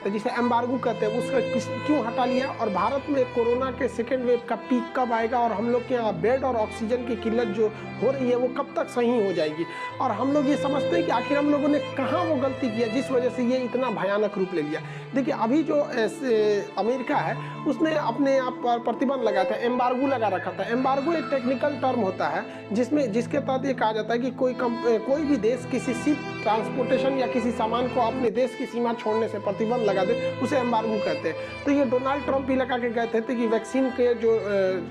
सकते, जिसे एम्बार्गो कहते हैं, उसका क्यों हटा लिया, और भारत में कोरोना के सेकेंड वेव का पीक कब आएगा, और हम लोग के यहाँ बेड और ऑक्सीजन की किल्लत जो हो रही है वो कब तक सही हो जाएगी। और हम लोग ये समझते हैं कि आखिर हम लोगों ने कहाँ वो गलती किया जिस वजह से ये इतना भयानक रूप ले लिया। देखिए अभी जो अमेरिका है उसने अपने आप पर प्रतिबंध लगाया था, एम्बार्गो लगा रखा था। एम्बार्गो एक टेक्निकल टर्म होता है जिसके तहत ये कहा जाता है कि कोई भी देश किसी शिप ट्रांसपोर्टेशन या किसी सामान को अपने देश की सीमा छोड़ने से प्रतिबंध लगा दे, उसे एम्बार्गो कहते हैं। तो ये डोनाल्ड ट्रंप ही लगा के गए थे कि वैक्सीन के जो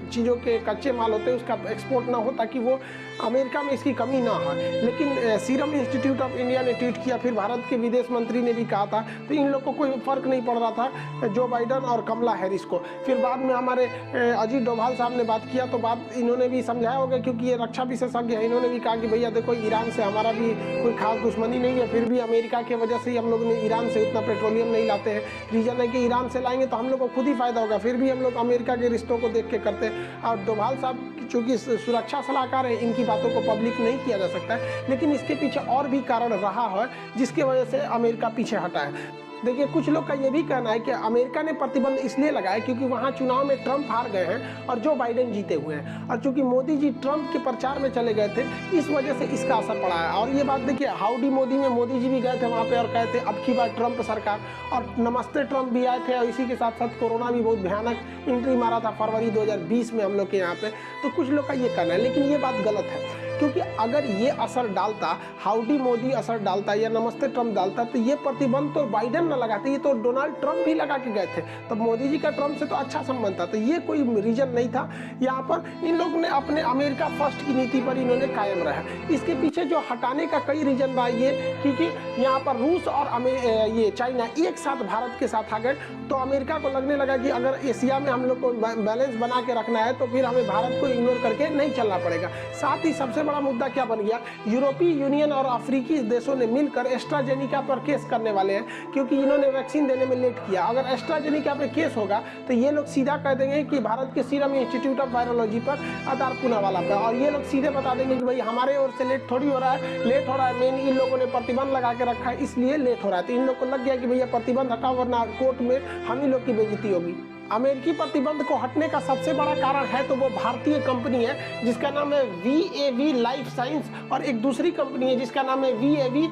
चीज़ों के कच्चे माल होते हैं उसका एक्सपोर्ट ना हो ताकि वो अमेरिका में इसकी कमी ना हो। लेकिन सीरम इंस्टीट्यूट ऑफ इंडिया ने ट्वीट किया, फिर भारत के विदेश मंत्री ने भी कहा था, तो इन लोगों को कोई फर्क नहीं पड़ रहा था जो बाइडन और कमला हैरिस को। फिर बाद में हमारे अजीत डोभाल साहब ने बात किया तो बात इन्होंने भी समझाया होगा, क्योंकि ये रक्षा विशेषज्ञ है। इन्होंने भी कहा कि भैया देखो ईरान से हमारा भी कोई खास दुश्मनी नहीं है, फिर भी अमेरिका की वजह से ही हम लोग ने ईरान से उतना पेट्रोलियम नहीं लाते हैं। रीजन है कि ईरान से लाएंगे तो हम लोग को खुद ही फायदा होगा, फिर भी हम लोग अमेरिका के रिश्तों को देख के करते हैं। और डोभाल साहब चूँकि सुरक्षा सलाहकार है, इनकी बातों को पब्लिक नहीं किया जा सकता है, लेकिन इसके पीछे और भी कारण रहा है जिसके वजह से अमेरिका पीछे हटा है। देखिए कुछ लोग का ये भी कहना है कि अमेरिका ने प्रतिबंध इसलिए लगाया क्योंकि वहाँ चुनाव में ट्रंप हार गए हैं और जो बाइडेन जीते हुए हैं, और चूंकि मोदी जी ट्रंप के प्रचार में चले गए थे इस वजह से इसका असर पड़ा है। और ये बात देखिए हाउडी मोदी में मोदी जी भी गए थे वहाँ पे और कहे थे अब की बार ट्रंप सरकार, और नमस्ते ट्रंप भी आए थे, और इसी के साथ साथ कोरोना भी बहुत भयानक एंट्री मारा था फरवरी 2020 में हम लोग के यहाँ पे। तो कुछ लोग का ये कहना है, लेकिन ये बात गलत है, क्योंकि अगर ये असर डालता, हाउडी मोदी असर डालता या नमस्ते ट्रंप डालता, तो ये प्रतिबंध तो बाइडेन न लगाते, ये तो डोनाल्ड ट्रंप ही लगा के गए थे। तो मोदी जी का ट्रंप से तो अच्छा संबंध था, तो ये कोई रीजन नहीं था। यहाँ पर इन लोगों ने अपने अमेरिका फर्स्ट की नीति पर इन्होंने कायम रहा। इसके पीछे जो हटाने का कई रीजन रहा ये, क्योंकि यहाँ पर रूस और ये चाइना एक साथ भारत के साथ आ गए, तो अमेरिका को लगने लगा कि अगर एशिया में हम लोग को बैलेंस बना के रखना है तो फिर हमें भारत को इग्नोर करके नहीं चलना पड़ेगा। साथ ही सबसे बड़ा मुद्दा क्या बन गया, यूरोपीय यूनियन और अफ्रीकी देशों ने मिलकर एस्ट्राजेनिका पर केस करने वाले हैं, क्योंकि इन्होंने वैक्सीन देने में लेट किया। अगर एस्ट्राजेनिका पे केस होगा तो ये लोग सीधा कह देंगे कि भारत के सीरम इंस्टीट्यूट ऑफ वायरोलॉजी पर, आधार पूनावाला पर, और ये लोग सीधे बता देंगे कि भाई हमारे ओर से लेट थोड़ी हो रहा है, लेट हो रहा है, मेन इन लोगों ने प्रतिबंध लगा के रखा है इसलिए लेट हो रहा है। तो इन लोग को लग गया कि भैया प्रतिबंध हटाओ वरना कोर्ट में हम ही लोग की बेइज्जती होगी। अमेरिकी प्रतिबंध को हटने का सबसे बड़ा कारण है तो वो भारतीय कंपनी है जिसका नाम है VAV लाइफ साइंस, और एक दूसरी कंपनी है जिसका नाम है VAV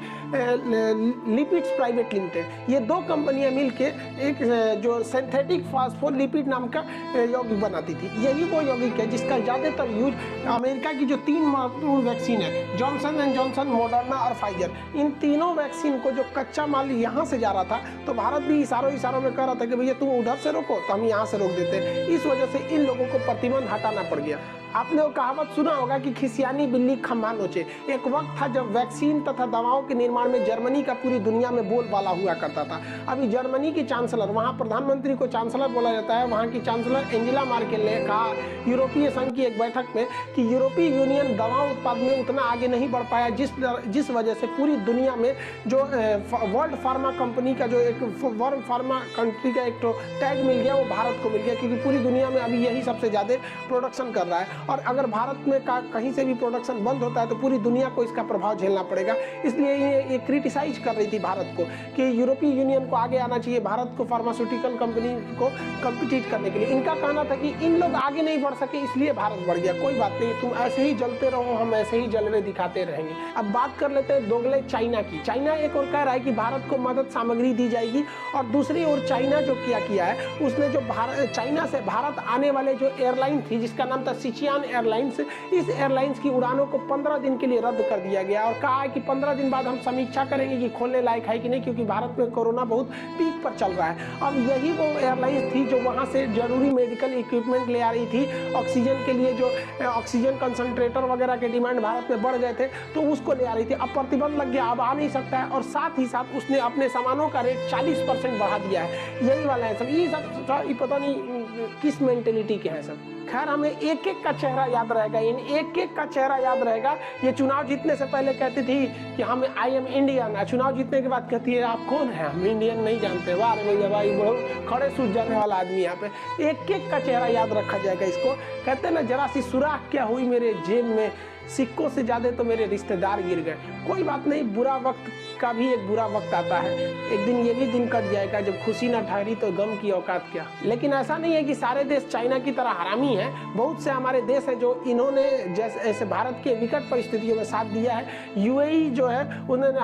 लिपिड्स प्राइवेट लिमिटेड। ये दो कंपनियां मिलके एक जो सिंथेटिक फास्फोलिपिड नाम का यौगिक बनाती थी। यही वो यौगिक है जिसका ज़्यादातर यूज अमेरिका की जो 3 महत्वपूर्ण वैक्सीन है, जॉनसन एंड जॉनसन, मॉडर्ना और फाइजर, इन तीनों वैक्सीन को जो कच्चा माल यहाँ से जा रहा था तो भारत भी इशारों में कह रहा था कि भैया तुम उधर से रोको तो हम यहाँ से रोक देते हैं। इस वजह से इन लोगों को प्रतिबंध हटाना पड़ गया। आपने वो कहावत सुना होगा कि खिसियानी बिल्ली खम्भा नोचे। एक वक्त था जब वैक्सीन तथा दवाओं के निर्माण में जर्मनी का पूरी दुनिया में बोलबाला हुआ करता था। अभी जर्मनी की चांसलर, वहाँ प्रधानमंत्री को चांसलर बोला जाता है, वहाँ की चांसलर एंजेला मार्केल ने कहा यूरोपीय संघ की एक बैठक में कि यूरोपीय यूनियन दवा उत्पादन में उतना आगे नहीं बढ़ पाया जिस वजह से पूरी दुनिया में जो वर्ल्ड फार्मा कंपनी का जो एक वर्ल्ड फार्मा कंट्री का एक टैग मिल गया वो भारत को मिल गया, क्योंकि पूरी दुनिया में अभी यही सबसे ज़्यादा प्रोडक्शन कर रहा है। और अगर भारत में कहीं से भी प्रोडक्शन बंद होता है तो पूरी दुनिया को इसका प्रभाव झेलना पड़ेगा। इसलिए ये क्रिटिसाइज कर रही थी भारत को कि यूरोपीय यूनियन को आगे आना चाहिए भारत को फार्मास्यूटिकल कंपनी को कम्पिटिट करने के लिए। इनका कहना था कि इन लोग आगे नहीं बढ़ सके इसलिए भारत बढ़ गया। कोई बात नहीं, तुम ऐसे ही जलते रहो, हम ऐसे ही जलवे दिखाते रहेंगे। अब बात कर लेते हैं दोगले चाइना की। चाइना एक और कह रहा है कि भारत को मदद सामग्री दी जाएगी, और दूसरी ओर चाइना जो क्या किया है उसने जो चाइना से भारत आने वाले जो एयरलाइन थी जिसका नाम था सिचियान एयरलाइंस, इस एयरलाइंस की उड़ानों को 15 दिन के लिए रद्द कर दिया गया और कहा है कि 15 दिन बाद हम समीक्षा करेंगे कि खोलने लायक है कि नहीं, क्योंकि भारत में कोरोना बहुत पीक पर चल रहा है। अब यही वो एयरलाइंस थी जो वहाँ से जरूरी मेडिकल इक्विपमेंट ले आ रही थी, ऑक्सीजन के लिए जो ऑक्सीजन कंसंट्रेटर वगैरह के डिमांड भारत में बढ़ गए थे तो उसको ले आ रही थी। अब प्रतिबंध लग गया, अब आ नहीं सकता है, और साथ ही साथ उसने अपने सामानों का रेट 40% बढ़ा दिया है। यही वाला है सब, ये सब पता नहीं किस मेंटेलिटी के हैं सब। खैर हमें एक एक का चेहरा याद रहेगा, इन एक एक का चेहरा याद रहेगा। ये चुनाव जीतने से पहले कहती थी कि हम आई एम इंडियन, चुनाव जीतने के बाद कहती है आप कौन है, हम इंडियन नहीं जानते। वाह भैया भाई, बहुत खड़े सूझ जाने वाला आदमी यहाँ पे। एक एक का चेहरा याद रखा जाएगा इसको। कहते हैं ना, जरा सी सुराख क्या हुई मेरे जेब में, सिक्कों से ज़्यादा तो मेरे रिश्तेदार गिर गए। कोई बात नहीं, बुरा वक्त का भी एक बुरा वक्त आता है, एक दिन ये भी दिन कट जाएगा जब खुशी ना ठहरी तो गम की औकात क्या। लेकिन ऐसा नहीं है कि सारे देश चाइना की तरह हरामी हैं। बहुत से हमारे देश है जो इन्होंने जैसे ऐसे भारत के विकट परिस्थितियों में साथ दिया है। यूएई जो है उन्होंने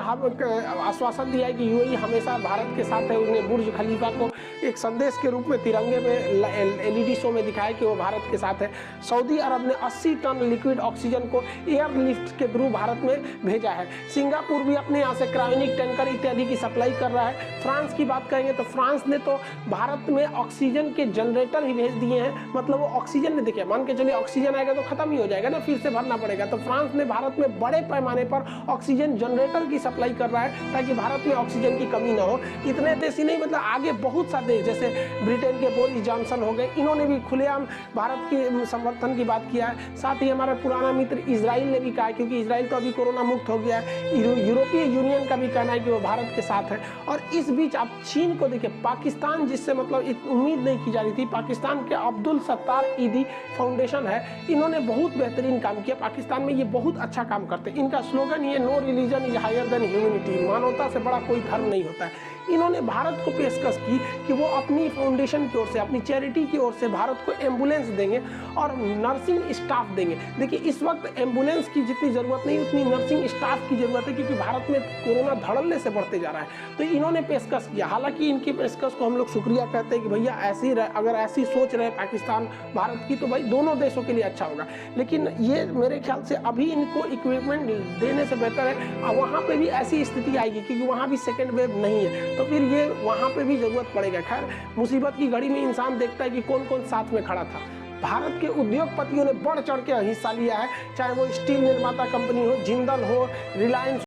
आश्वासन दिया है कि यूएई हमेशा भारत के साथ है। उन्हें बुर्ज खलीफा को एक संदेश के रूप में तिरंगे में एलईडी शो में दिखाया कि वो भारत के साथ है। सऊदी अरब ने 80 टन लिक्विड ऑक्सीजन को एयरलिफ्ट के थ्रू भारत में भेजा है। सिंगापुर भी अपने यहाँ से क्रायोनिक टैंकर इत्यादि की सप्लाई कर रहा है। फ्रांस की बात करेंगे तो फ्रांस ने तो भारत में ऑक्सीजन के जनरेटर ही भेज दिए हैं। मतलब वो ऑक्सीजन ने, देखिए मान के चलिए ऑक्सीजन आएगा तो खत्म ही हो जाएगा ना, फिर से भरना पड़ेगा। तो फ्रांस ने भारत में बड़े पैमाने पर ऑक्सीजन जनरेटर की सप्लाई कर रहा है ताकि भारत में ऑक्सीजन की कमी ना हो। इतने देश ही नहीं, मतलब आगे बहुत सा देश जैसे ब्रिटेन के बोरिस जॉनसन हो गए, इन्होंने भी खुलेआम भारत के समर्थन की बात किया है। साथ ही हमारा पुराना मित्र इजराइल ने भी कहा है, क्योंकि इजराइल तो अभी कोरोना मुक्त हो गया है। यूरोपीय यूनियन का भी कहना है कि वो भारत के साथ है। और इस बीच आप चीन को देखिए, पाकिस्तान जिससे मतलब उम्मीद नहीं की जा रही थी, पाकिस्तान के अब्दुल सत्तार ईदी फाउंडेशन है, इन्होंने बहुत बेहतरीन काम किया। पाकिस्तान में ये बहुत अच्छा काम करते हैं। इनका स्लोगन ये no religion is higher than humanity, मानवता से बड़ा कोई धर्म नहीं होता है। इन्होंने भारत को पेशकश की कि वो अपनी फाउंडेशन की ओर से, अपनी चैरिटी की ओर से भारत को एम्बुलेंस देंगे और नर्सिंग स्टाफ देंगे। देखिए इस वक्त एम्बुलेंस की जितनी ज़रूरत नहीं उतनी नर्सिंग स्टाफ की ज़रूरत है, क्योंकि भारत में कोरोना धड़ल्ले से बढ़ते जा रहा है। तो इन्होंने पेशकश किया। हालांकि इनकी पेशकश को हम लोग शुक्रिया कहते हैं कि भैया ऐसी अगर ऐसी सोच रहे पाकिस्तान भारत की, तो भाई दोनों देशों के लिए अच्छा होगा। लेकिन ये मेरे ख्याल से अभी इनको इक्विपमेंट देने से बेहतर है वहाँ पर भी ऐसी स्थिति आएगी, क्योंकि वहाँ भी सेकेंड वेव नहीं है, तो फिर ये वहाँ पे भी ज़रूरत पड़ेगा। खैर, मुसीबत की घड़ी में इंसान देखता है कि कौन कौन साथ में खड़ा था। भारत के उद्योगपतियों ने बढ़ चढ़ के हिस्सा लिया है, चाहे वो स्टील निर्माता कंपनी हो, जिंदल हो, रिलायंस